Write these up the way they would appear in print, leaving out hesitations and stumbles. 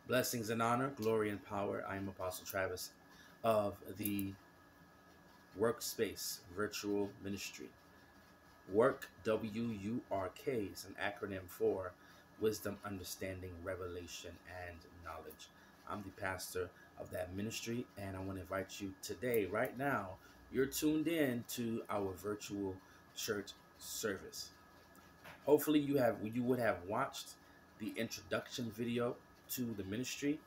Blessings and honor, glory and power. I am Apostle Travis of the Workspace Virtual Ministry. Work, WURK, is an acronym for Wisdom, Understanding, Revelation, and Knowledge. I'm the pastor of that ministry, and I want to invite you today, right now, you're tuned in to our virtual church service. Hopefully you would have watched the introduction video to the ministry.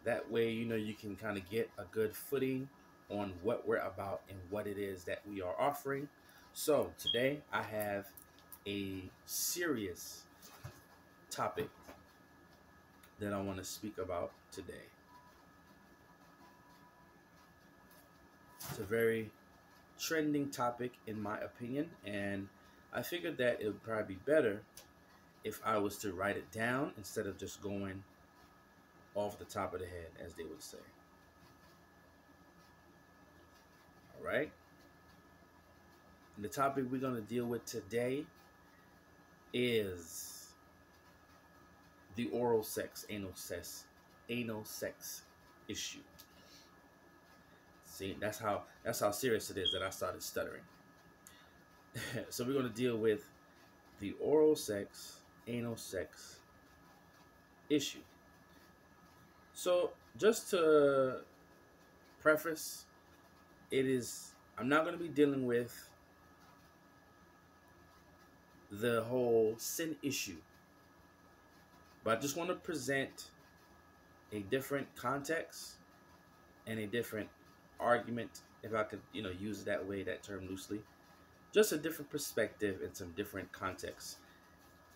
That way, you can kind of get a good footing on what we're about and what it is that we are offering. So today I have a serious topic that I want to speak about today. It's a very trending topic in my opinion, and I figured that it would probably be better if I was to write it down instead of just going off the top of the head, as they would say. All right. And the topic we're going to deal with today is the anal sex issue. See, that's how serious it is that I started stuttering. So we're going to deal with the anal sex issue. So just to preface, I'm not going to be dealing with the whole sin issue, but I just want to present a different context and a different argument, if I could, use that term loosely. Just a different perspective and some different context.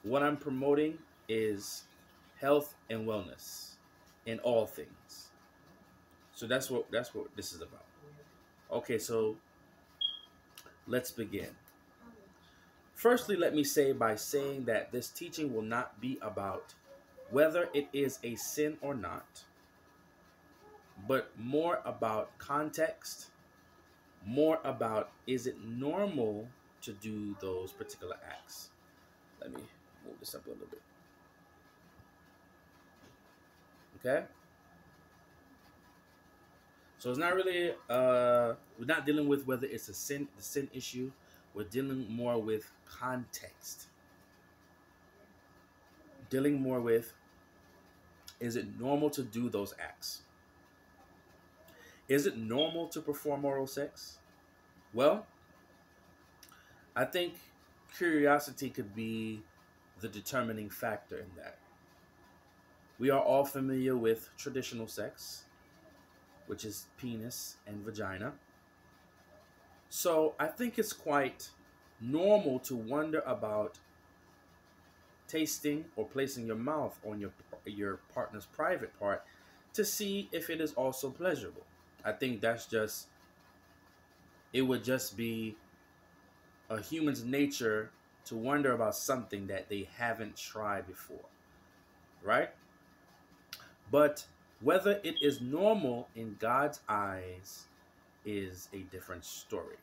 What I'm promoting is health and wellness in all things. So that's what this is about. Okay, so let's begin. Firstly, let me say by saying that this teaching will not be about whether it is a sin or not, but more about context, more about is it normal to do those particular acts. Let me move this up a little bit. Okay? So it's not really, we're not dealing with whether it's the sin issue. We're dealing more with context. Dealing more with, is it normal to do those acts? Is it normal to perform oral sex? Well, I think curiosity could be the determining factor in that. We are all familiar with traditional sex, which is penis and vagina. So I think it's quite normal to wonder about tasting or placing your mouth on your partner's private part to see if it is also pleasurable. I think it would just be a human's nature to wonder about something that they haven't tried before, right? But whether it is normal in God's eyes is a different story.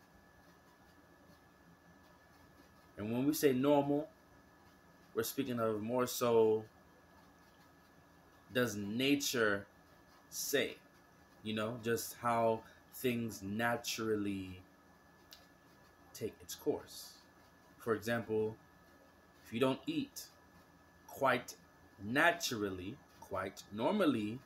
And when we say normal, we're speaking of more so, does nature say, just how things naturally take its course. For example, if you don't eat, quite naturally, quite normally,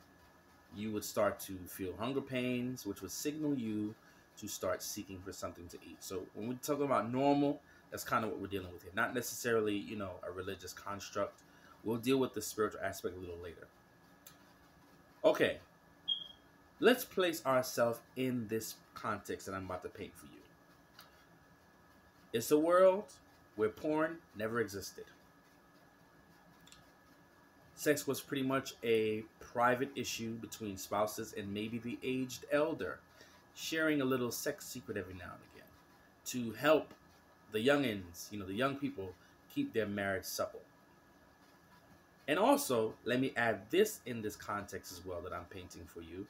you would start to feel hunger pains, which would signal you to start seeking for something to eat. So when we talk about normal, that's kind of what we're dealing with here. Not necessarily, a religious construct. We'll deal with the spiritual aspect a little later. Okay, let's place ourselves in this context that I'm about to paint for you. It's a world where porn never existed. Sex was pretty much a private issue between spouses and maybe the aged elder, sharing a little sex secret every now and again to help the youngins, the young people, keep their marriage supple. And also, let me add this in this context as well that I'm painting for you.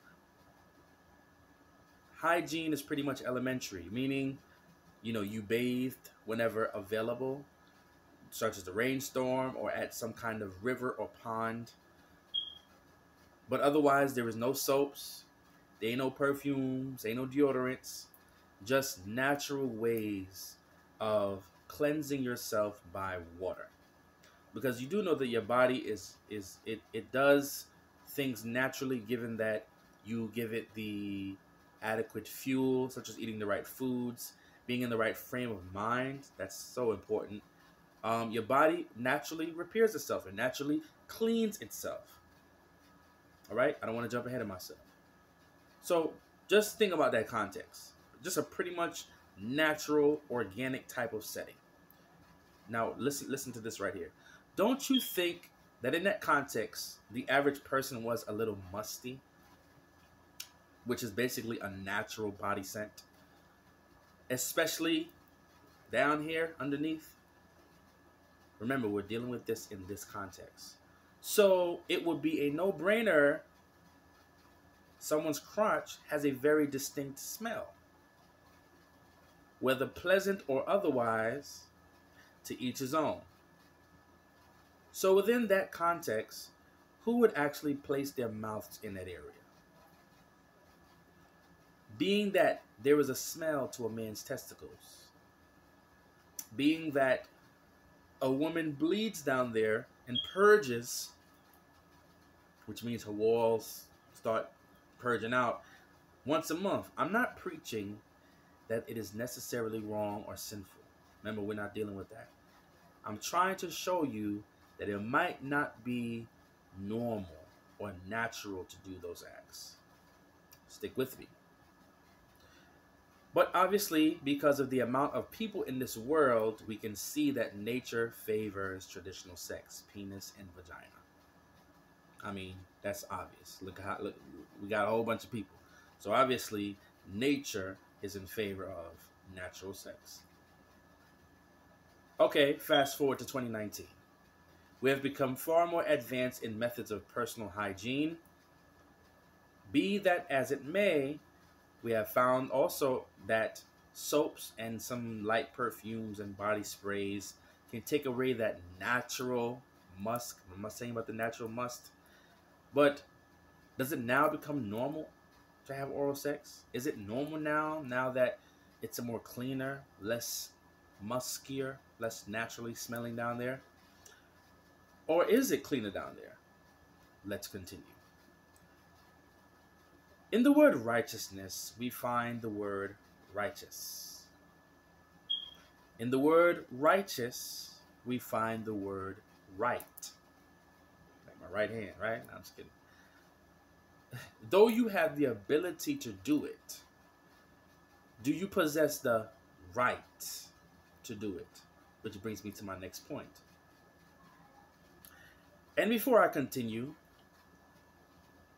Hygiene is pretty much elementary, meaning, you bathed whenever available, such as the rainstorm or at some kind of river or pond. But otherwise, there is no soaps, there ain't no perfumes, ain't no deodorants, just natural ways of cleansing yourself by water. Because you do know that your body it does things naturally, given that you give it the adequate fuel, such as eating the right foods, being in the right frame of mind. That's so important. Your body naturally repairs itself and naturally cleans itself. All right, I don't want to jump ahead of myself. So just think about that context. Just a pretty much natural, organic type of setting. Now listen to this right here. Don't you think that in that context, the average person was a little musty, which is basically a natural body scent, especially down here underneath? Remember, we're dealing with this in this context. So it would be a no-brainer. Someone's crotch has a very distinct smell, whether pleasant or otherwise, to each his own. So within that context, who would actually place their mouths in that area? Being that there is a smell to a man's testicles, being that a woman bleeds down there and purges, which means her walls start purging out once a month. I'm not preaching that it is necessarily wrong or sinful. Remember, we're not dealing with that. I'm trying to show you that it might not be normal or natural to do those acts. Stick with me. But obviously, because of the amount of people in this world, we can see that nature favors traditional sex, penis and vagina. I mean, that's obvious. Look, we got a whole bunch of people. So obviously, nature is in favor of natural sex. Okay, fast forward to 2019. We have become far more advanced in methods of personal hygiene. Be that as it may, we have found also that soaps and some light perfumes and body sprays can take away that natural musk. I'm not saying about the natural musk, but does it now become normal to have oral sex? Is it normal now that it's a more cleaner, less muskier, less naturally smelling down there? Or is it cleaner down there? Let's continue. In the word righteousness, we find the word righteous. In the word righteous, we find the word right. Like my right hand, right? No, I'm just kidding. Though you have the ability to do it, do you possess the right to do it? Which brings me to my next point. And before I continue,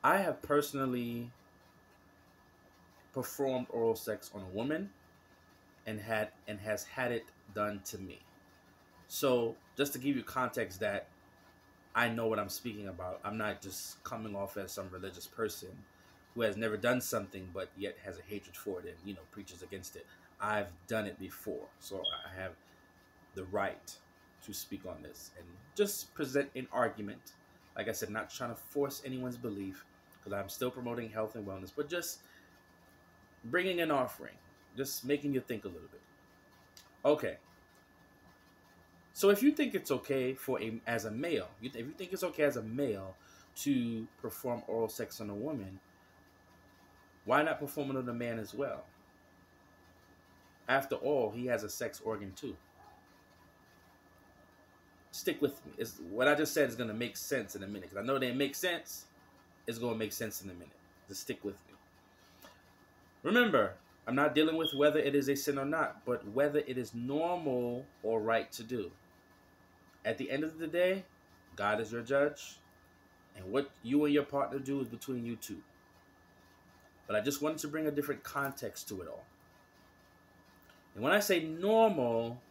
I have personally performed oral sex on a woman and has had it done to me. So just to give you context that I know what I'm speaking about, I'm not just coming off as some religious person who has never done something but yet has a hatred for it and preaches against it. I've done it before, so I have the right to speak on this and just present an argument. Like I said, not trying to force anyone's belief, because I'm still promoting health and wellness, but just bringing an offering, just making you think a little bit. Okay. So if you think it's okay as a male, if you think it's okay as a male to perform oral sex on a woman, why not perform it on a man as well? After all, he has a sex organ too. Stick with me. What I just said is going to make sense in a minute, because I know it didn't make sense. It's going to make sense in a minute. Just stick with me. Remember, I'm not dealing with whether it is a sin or not, but whether it is normal or right to do. At the end of the day, God is your judge, and what you and your partner do is between you two. But I just wanted to bring a different context to it all. And when I say normal,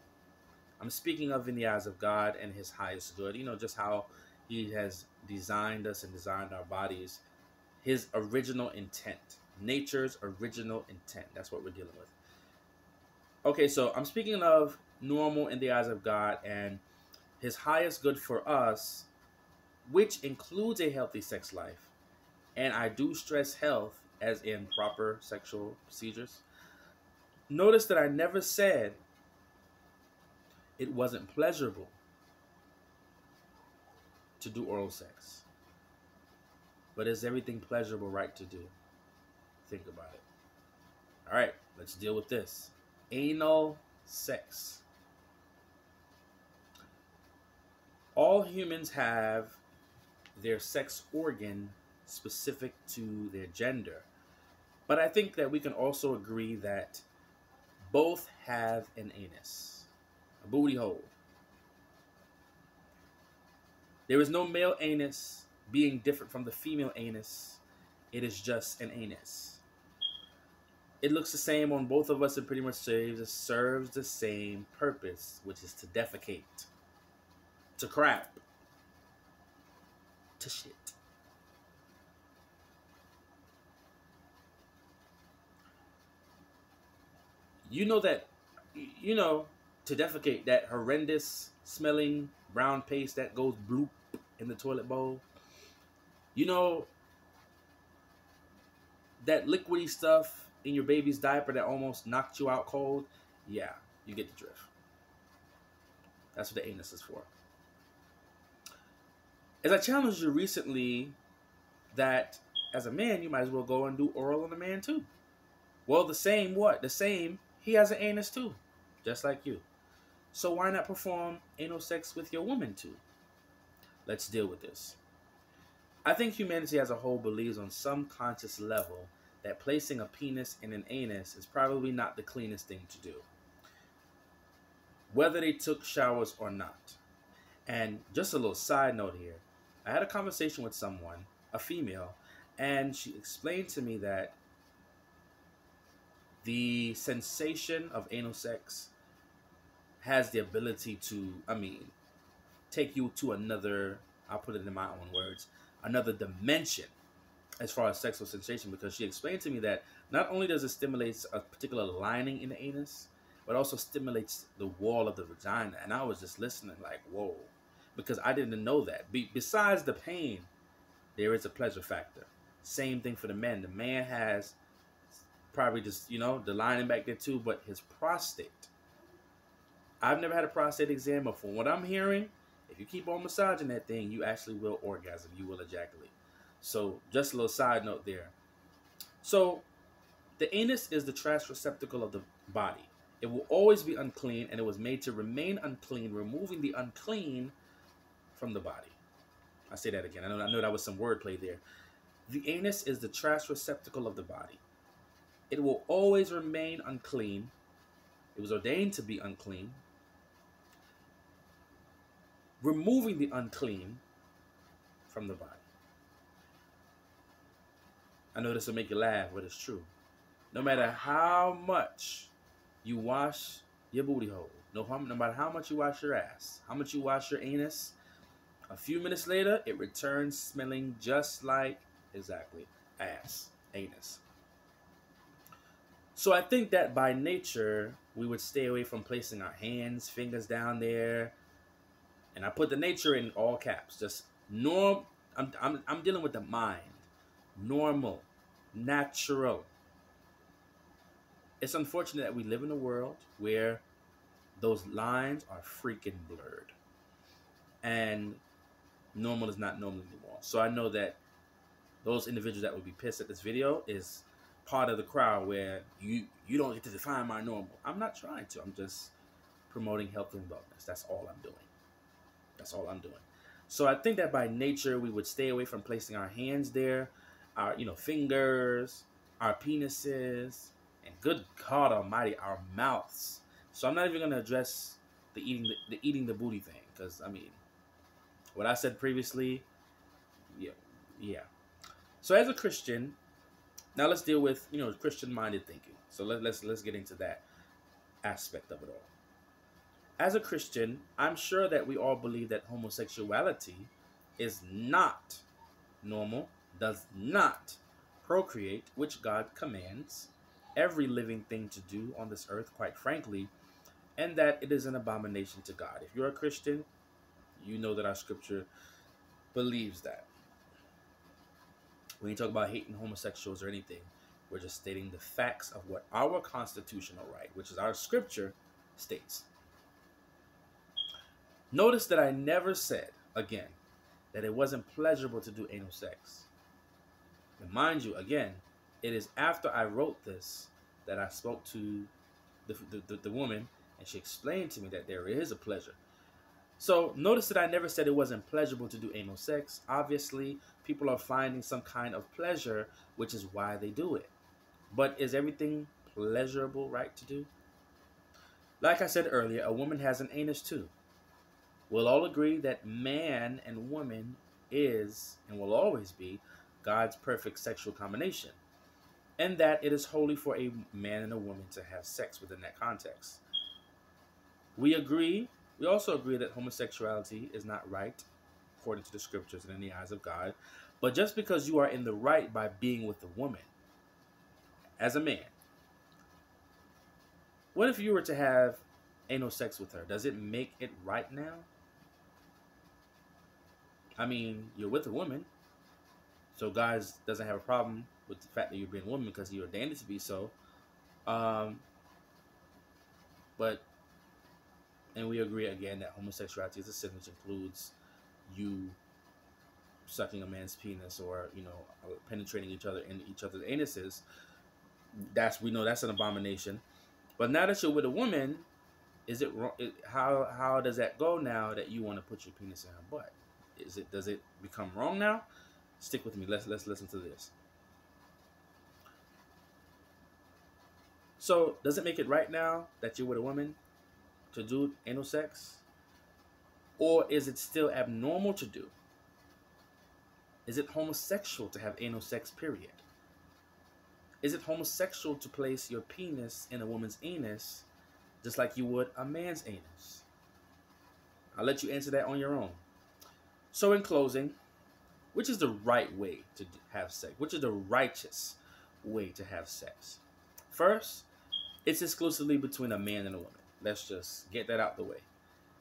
I'm speaking of in the eyes of God and His highest good. Just how He has designed us and designed our bodies. His original intent. Nature's original intent. That's what we're dealing with. Okay, so I'm speaking of normal in the eyes of God and His highest good for us, which includes a healthy sex life and I do stress health as in proper sexual procedures, notice that I never said it wasn't pleasurable to do oral sex. But is everything pleasurable right to do? Think about it. All right, let's deal with this. Anal sex. All humans have their sex organ specific to their gender. But I think that we can also agree that both have an anus, a booty hole. There is no male anus being different from the female anus. It is just an anus. It looks the same on both of us and pretty much serves the same purpose, which is to defecate, to crap, to shit. You know that, to defecate, that horrendous smelling brown paste that goes bloop in the toilet bowl. You know that liquidy stuff in your baby's diaper that almost knocked you out cold? Yeah, you get the drift. That's what the anus is for. As I challenged you recently that as a man, you might as well go and do oral on a man too. Well, the same what? The same, he has an anus too, just like you. So why not perform anal sex with your woman too? Let's deal with this. I think humanity as a whole believes on some conscious level that placing a penis in an anus is probably not the cleanest thing to do, whether they took showers or not. And just a little side note here, I had a conversation with someone, a female, and she explained to me that the sensation of anal sex has the ability to, take you to another, I'll put it in my own words, another dimension as far as sexual sensation, because she explained to me that not only does it stimulate a particular lining in the anus, but also stimulates the wall of the vagina. And I was just listening like, whoa, because I didn't know that. Besides the pain, there is a pleasure factor. Same thing for the men. The man has probably just, the lining back there too, but his prostate. I've never had a prostate exam, but from what I'm hearing, if you keep on massaging that thing, you actually will orgasm. You will ejaculate. So just a little side note there. So the anus is the trash receptacle of the body. It will always be unclean, and it was made to remain unclean, removing the unclean from the body. I say that again. I know that was some wordplay there. The anus is the trash receptacle of the body. It will always remain unclean. It was ordained to be unclean, removing the unclean from the body. I know this will make you laugh, but it's true. No matter how much you wash your booty hole, no matter how much you wash your ass, how much you wash your anus, a few minutes later, it returns smelling just like, exactly, ass, anus. So I think that by nature, we would stay away from placing our hands, fingers down there. And I put the nature in all caps. Just norm. I'm dealing with the mind. Normal. Natural. It's unfortunate that we live in a world where those lines are freaking blurred. And normal is not normal anymore. So I know that those individuals that would be pissed at this video is part of the crowd where you don't get to define my normal. I'm not trying to. I'm just promoting health and wellness. That's all I'm doing. That's all I'm doing. So I think that by nature, we would stay away from placing our hands there, our fingers, our penises, and good God Almighty, our mouths. So I'm not even going to address the eating the booty thing, because what I said previously, yeah. So as a Christian, now let's deal with Christian-minded thinking. So let's get into that aspect of it all. As a Christian, I'm sure that we all believe that homosexuality is not normal, does not procreate, which God commands every living thing to do on this earth, quite frankly, and that it is an abomination to God. If you're a Christian, you know that our scripture believes that. We ain't talking about hating homosexuals or anything. We're just stating the facts of what our constitutional right, which is our scripture, states. Notice that I never said, again, that it wasn't pleasurable to do anal sex. And mind you, again, it is after I wrote this that I spoke to the woman, and she explained to me that there is a pleasure. So notice that I never said it wasn't pleasurable to do anal sex. Obviously, people are finding some kind of pleasure, which is why they do it. But is everything pleasurable, right, to do? Like I said earlier, a woman has an anus too. We'll all agree that man and woman is and will always be God's perfect sexual combination, and that it is holy for a man and a woman to have sex within that context. We also agree that homosexuality is not right according to the scriptures and in the eyes of God. But just because you are in the right by being with a woman, as a man, what if you were to have anal sex with her? Does it make it right now? I mean, you're with a woman, so God doesn't have a problem with the fact that you're being a woman because He ordained it to be so. But, and we agree again that homosexuality is a sin, which includes you sucking a man's penis or, penetrating each other in each other's anuses. We know that's an abomination. But now that you're with a woman, is it wrong? How does that go now that you want to put your penis in her butt? Does it become wrong now? Stick with me. Let's listen to this. So, does it make it right now that you're with a woman to do anal sex? Or is it still abnormal to do? Is it homosexual to have anal sex, period? Is it homosexual to place your penis in a woman's anus just like you would a man's anus? I'll let you answer that on your own. So in closing, which is the right way to have sex? Which is the righteous way to have sex? First, it's exclusively between a man and a woman. Let's just get that out the way.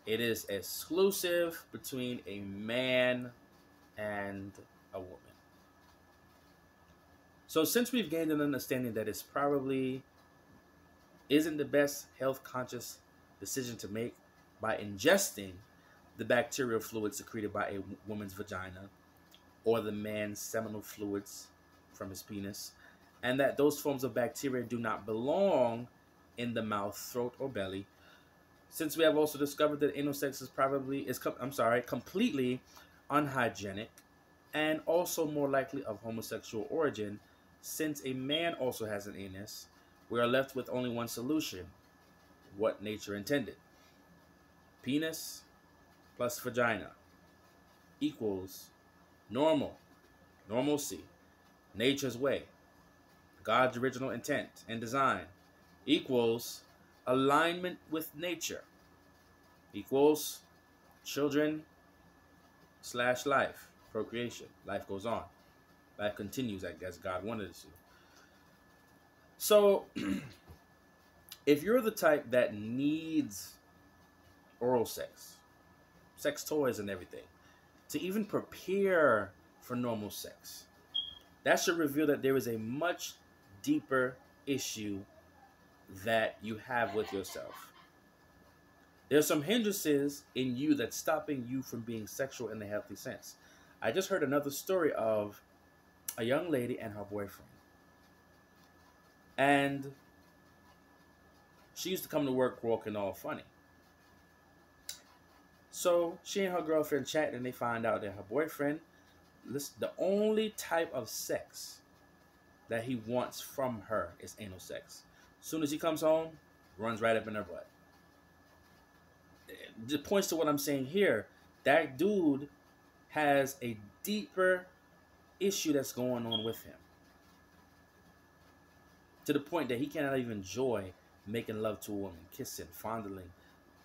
It is exclusive between a man and a woman. So since we've gained an understanding that it's probably isn't the best health conscious decision to make by ingesting the bacterial fluid secreted by a woman's vagina or the man's seminal fluids from his penis, and that those forms of bacteria do not belong in the mouth, throat, or belly, since we have also discovered that anal sex is completely unhygienic and also more likely of homosexual origin, since a man also has an anus, we are left with only one solution: what nature intended. Penis plus vagina equals normalcy, nature's way, God's original intent and design, equals alignment with nature, equals children / life, procreation. Life goes on. Life continues, I guess God wanted it to. So, if you're the type that needs oral sex toys and everything, to even prepare for normal sex, that should reveal that there is a much deeper issue that you have with yourself. There's some hindrances in you that's stopping you from being sexual in a healthy sense. I just heard another story of a young lady and her boyfriend. And she used to come to work walking all funny. So she and her girlfriend chat, and they find out that her boyfriend, the only type of sex that he wants from her is anal sex. As soon as he comes home, runs right up in her butt. It points to what I'm saying here. That dude has a deeper issue that's going on with him, to the point that he cannot even enjoy making love to a woman, kissing, fondling,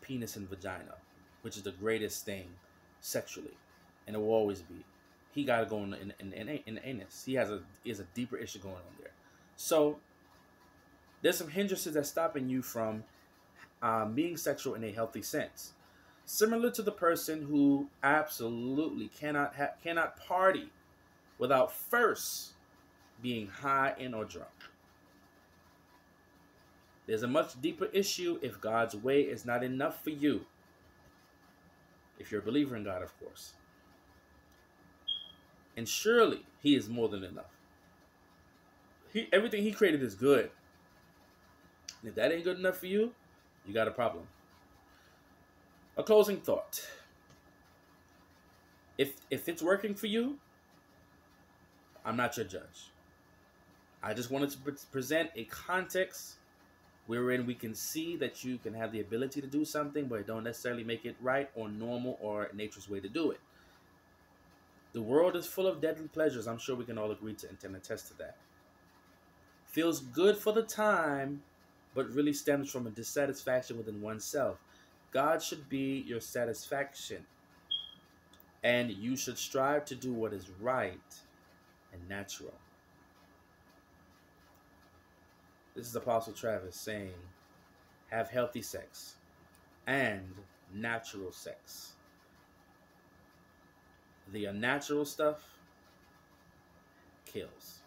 penis and vagina, which is the greatest thing sexually, and it will always be. He got to go in the anus. He has a deeper issue going on there. So there's some hindrances that's stopping you from being sexual in a healthy sense. Similar to the person who absolutely cannot party without first being high and or drunk. There's a much deeper issue if God's way is not enough for you. If you're a believer in God, of course. And surely he is more than enough. Everything he created is good. And if that ain't good enough for you, you got a problem. A closing thought. If it's working for you, I'm not your judge. I just wanted to present a context wherein we can see that you can have the ability to do something, but it don't necessarily make it right or normal or nature's way to do it. The world is full of deadly pleasures. I'm sure we can all agree to and attest to that. Feels good for the time, but really stems from a dissatisfaction within oneself. God should be your satisfaction, and you should strive to do what is right and natural. This is Apostle Travis saying, have healthy sex and natural sex. The unnatural stuff kills.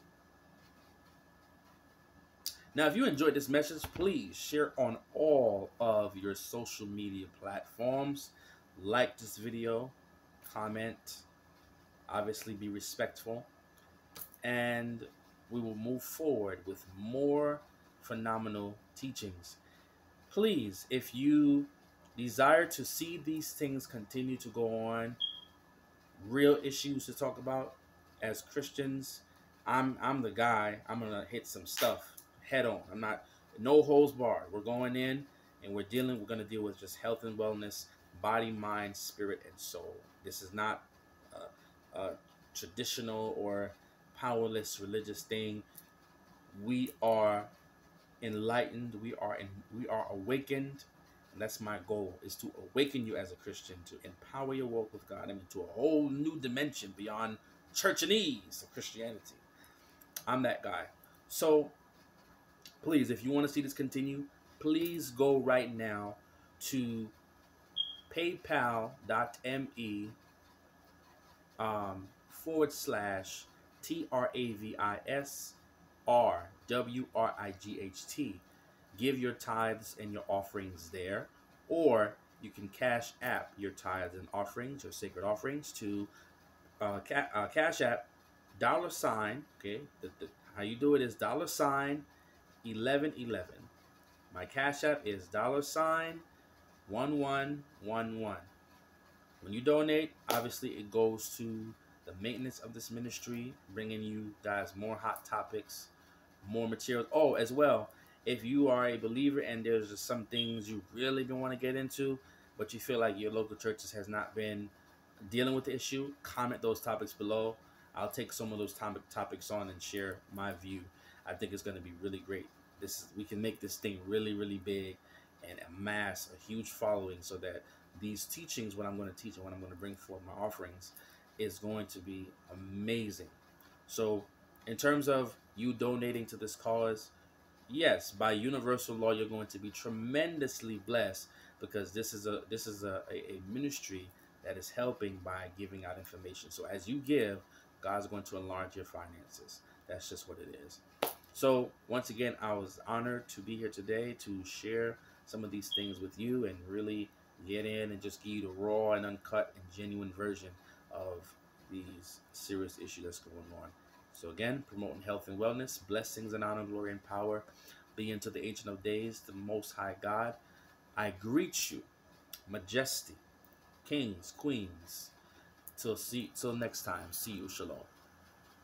Now, if you enjoyed this message, please share on all of your social media platforms. Like this video, comment, obviously be respectful, and we will move forward with more phenomenal teachings. Please, if you desire to see these things continue to go on, real issues to talk about as Christians, I'm the guy. I'm gonna hit some stuff head on. I'm not, no holds barred. We're going in and we're gonna deal with just health and wellness, body, mind, spirit, and soul. This is not a traditional or powerless religious thing. We are enlightened. We are awakened. And that's my goal, is to awaken you as a Christian, to empower your walk with God, to a whole new dimension beyond churchanese of Christianity. I'm that guy. So please, if you want to see this continue, please go right now to paypal.me /TRAVISRWRIGHT. Give your tithes and your offerings there, or you can cash app your tithes and offerings, your sacred offerings, to cash app $, okay, how you do it is $1111. My cash app is $1111. When you donate, obviously it goes to the maintenance of this ministry, bringing you guys more hot topics, more materials. Oh, as well, if you are a believer and there's just some things you really don't want to get into, but you feel like your local churches has not been dealing with the issue, comment those topics below. I'll take some of those topics on and share my view. I think it's going to be really great. We can make this thing really, really big and amass a huge following, so that these teachings, what I'm going to teach and what I'm going to bring forth, my offerings, is going to be amazing. So in terms of you donating to this cause, yes, by universal law, you're going to be tremendously blessed, because this is a ministry that is helping by giving out information. So as you give, God's going to enlarge your finances. That's just what it is. So once again, I was honored to be here today to share some of these things with you and really get in and just give you the raw and uncut and genuine version of these serious issues that's going on. So again, promoting health and wellness, blessings and honor, glory and power be unto the Ancient of Days, the Most High God. I greet you, majesty, kings, queens. Till next time. See you. Shalom.